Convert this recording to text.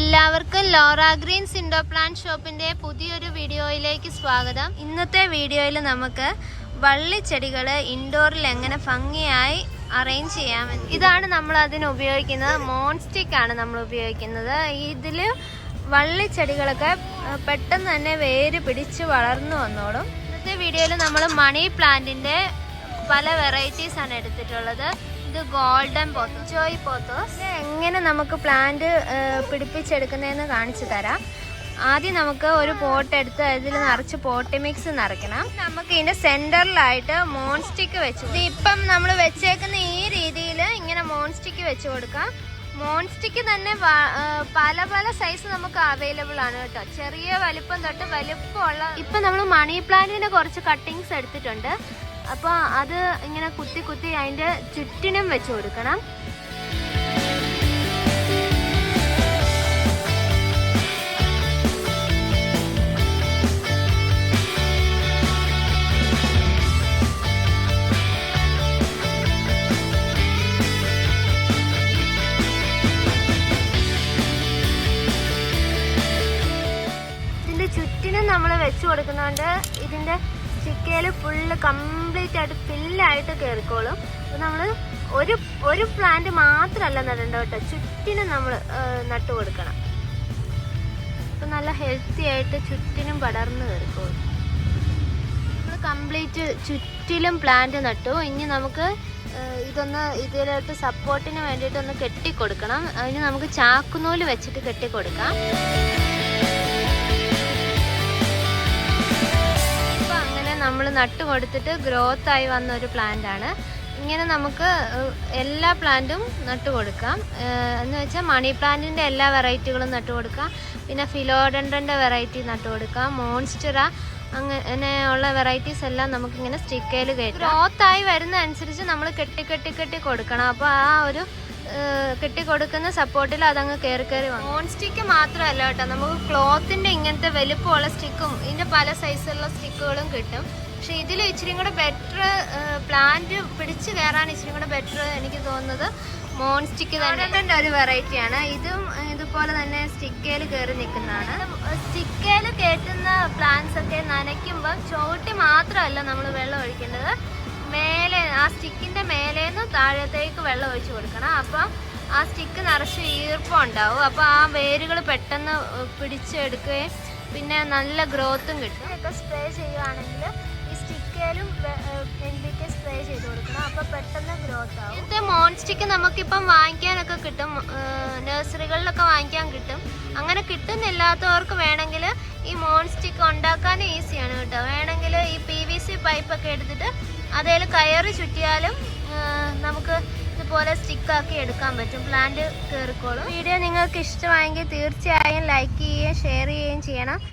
എല്ലാവർക്കും Laura Green's indoor plant ഷോപ്പിന്റെ പുതിയൊരു വീഡിയോയിലേക്ക് സ്വാഗതം. ഇന്നത്തെ വീഡിയോയിൽ നമുക്ക് വള്ളിച്ചെടികൾ ഇൻഡോറിൽ എങ്ങനെ ഭംഗിയായി അറേഞ്ച് ചെയ്യാമെന്ന്. ഇതാണ് നമ്മൾ അതിന് ഉപയോഗിക്കുന്നത്. മോൺസ്റ്റിക് ആണ് നമ്മൾ ഉപയോഗിക്കുന്നത്. ഇതിൽ വള്ളിച്ചെടികളൊക്കെ പെട്ടെന്ന് തന്നെ വേര് പിടിച്ച് വളർന്നു വന്നോളും. ഇന്നത്തെ വീഡിയോയിൽ നമ്മൾ മണി പ്ലാന്റിന്റെ പല വെറൈറ്റീസ് ആണ് എടുത്തിട്ടുള്ളത്. ഇത് ഗോൾഡൻ പോത്തോസ്, ജോയ് പോത്തോസ്. എങ്ങനെ നമുക്ക് പ്ലാന്റ് പിടിപ്പിച്ചെടുക്കുന്നതെന്ന് കാണിച്ചു തരാം. ആദ്യം നമുക്ക് ഒരു പോട്ട് എടുത്ത് അതിൽ നിറച്ച് പോട്ടി മിക്സ് നിറയ്ക്കണം. നമുക്ക് ഇതിന്റെ സെന്ററിലായിട്ട് മോൺസ്റ്റിക്ക് വെച്ചു. ഇപ്പം നമ്മൾ വെച്ചേക്കുന്ന ഈ രീതിയിൽ ഇങ്ങനെ മോൺസ്റ്റിക്ക് വെച്ച് കൊടുക്കാം. മോൺസ്റ്റിക്ക് തന്നെ പല പല സൈസ് നമുക്ക് അവൈലബിൾ ആണ് കേട്ടോ. ചെറിയ വലിപ്പം തൊട്ട് വലിപ്പമുള്ള. ഇപ്പം നമ്മൾ മണി പ്ലാന്റിന്റെ കുറച്ച് കട്ടിങ്സ് എടുത്തിട്ടുണ്ട്. അപ്പോൾ അത് ഇങ്ങനെ കുത്തി കുത്തി അതിൻ്റെ ചുറ്റിനും വെച്ച് കൊടുക്കണം. ഇതിൻ്റെ ചുറ്റിനും നമ്മൾ വെച്ച് കൊടുക്കുന്നതുകൊണ്ട് ഇതിൻ്റെ ചിക്കയില് ഫുള്ള് കംപ്ലീറ്റ് ആയിട്ട് ഫില്ലായിട്ട് കയറിക്കോളും. അപ്പോൾ നമ്മൾ ഒരു പ്ലാന്റ് മാത്രമല്ല നടണ്ട കേട്ടോ, ചുറ്റിനും നമ്മൾ നട്ടു കൊടുക്കണം. അപ്പം നല്ല ഹെൽത്തി ആയിട്ട് ചുറ്റിനും പടർന്ന് കയറിക്കോളും. നമ്മൾ കംപ്ലീറ്റ് ചുറ്റിലും പ്ലാന്റ് നട്ടു. ഇനി നമുക്ക് ഇതൊന്ന് ഇതിലോട്ട് സപ്പോർട്ടിന് വേണ്ടിയിട്ടൊന്ന് കെട്ടിക്കൊടുക്കണം. അതിന് നമുക്ക് ചാക്കുനൂല് വെച്ചിട്ട് കെട്ടിക്കൊടുക്കാം. നമ്മൾ നട്ടു കൊടുത്തിട്ട് ഗ്രോത്ത് ആയി വന്ന ഒരു പ്ലാന്റ് ആണ്. ഇങ്ങനെ നമുക്ക് എല്ലാ പ്ലാന്റും നട്ടു കൊടുക്കാം. എന്ന് വെച്ചാൽ മണി പ്ലാന്റിൻ്റെ എല്ലാ വെറൈറ്റികളും നട്ടു കൊടുക്കാം. പിന്നെ ഫിലോഡൻഡ്രൻ്റെ വെറൈറ്റി നട്ടു കൊടുക്കാം. മോൺസ്റ്ററ അങ്ങനെയുള്ള വെറൈറ്റീസ് എല്ലാം നമുക്കിങ്ങനെ സ്റ്റിക്കയിൽ കയറ്റാം. ഗ്രോത്ത് ആയി വരുന്ന അനുസരിച്ച് നമ്മൾ കെട്ടി കൊടുക്കണം. അപ്പോൾ ആ ഒരു കെട്ടിക്കൊടുക്കുന്ന സപ്പോർട്ടിൽ അതങ്ങ് കയറി വന്നു. മോൺസ്റ്റിക്ക് മാത്രമല്ല കേട്ടോ, നമുക്ക് ക്ലോത്തിൻ്റെ ഇങ്ങനത്തെ വലുപ്പമുള്ള സ്റ്റിക്കും ഇതിൻ്റെ പല സൈസുള്ള സ്റ്റിക്കുകളും കിട്ടും. പക്ഷെ ഇതിൽ ഇച്ചിരി കൂടെ ബെറ്റർ, പ്ലാന്റ് പിടിച്ച് കയറാൻ ഇച്ചിരി കൂടെ ബെറ്റർ എനിക്ക് തോന്നുന്നത് മോൺസ്റ്റിക്ക് തന്നെ ഒരു വെറൈറ്റിയാണ്. ഇതും ഇതുപോലെ തന്നെ സ്റ്റിക്കയിൽ കയറി നിൽക്കുന്നതാണ്. സ്റ്റിക്കയിൽ കയറ്റുന്ന പ്ലാന്റ്സ് ഒക്കെ നനയ്ക്കുമ്പോൾ ചുവട്ടി മാത്രമല്ല നമ്മൾ വെള്ളം ഒഴിക്കേണ്ടത്, മേലെ ആ സ്റ്റിക്കിൻ്റെ മേലേന്ന് താഴത്തേക്ക് വെള്ളം ഒഴിച്ച് കൊടുക്കണം. അപ്പം ആ സ്റ്റിക്ക് നിറച്ച് ഈർപ്പം ഉണ്ടാവും. അപ്പോൾ ആ വേരുകൾ പെട്ടെന്ന് പിടിച്ചെടുക്കുകയും പിന്നെ നല്ല ഗ്രോത്തും കിട്ടും. ഒക്കെ സ്പ്രേ ചെയ്യുകയാണെങ്കിൽ ഈ സ്റ്റിക്കേലും NPK സ്പ്രേ ചെയ്ത് കൊടുക്കണം. അപ്പോൾ പെട്ടെന്ന് ഗ്രോത്ത് ആവും. ഇന്നത്തെ മോൺസ്റ്റിക്ക് നമുക്കിപ്പം വാങ്ങിക്കാനൊക്കെ കിട്ടും, നഴ്സറികളിലൊക്കെ വാങ്ങിക്കാൻ കിട്ടും. അങ്ങനെ കിട്ടുന്നില്ലാത്തവർക്ക് വേണമെങ്കിൽ ഈ മോൺസ്റ്റിക്ക് ഉണ്ടാക്കാൻ ഈസിയാണ് കേട്ടോ. വേണമെങ്കിൽ ഈ PVC പൈപ്പൊക്കെ എടുത്തിട്ട് അതേൽ കയറി ചുറ്റിയാലും നമുക്ക് ഇതുപോലെ സ്റ്റിക്കാക്കി എടുക്കാൻ പറ്റും. പ്ലാന്റ് കയറിക്കോളും. വീഡിയോ നിങ്ങൾക്ക് ഇഷ്ടമായെങ്കിൽ തീർച്ചയായും ലൈക്ക് ചെയ്യുകയും ഷെയർ ചെയ്യുകയും ചെയ്യണം.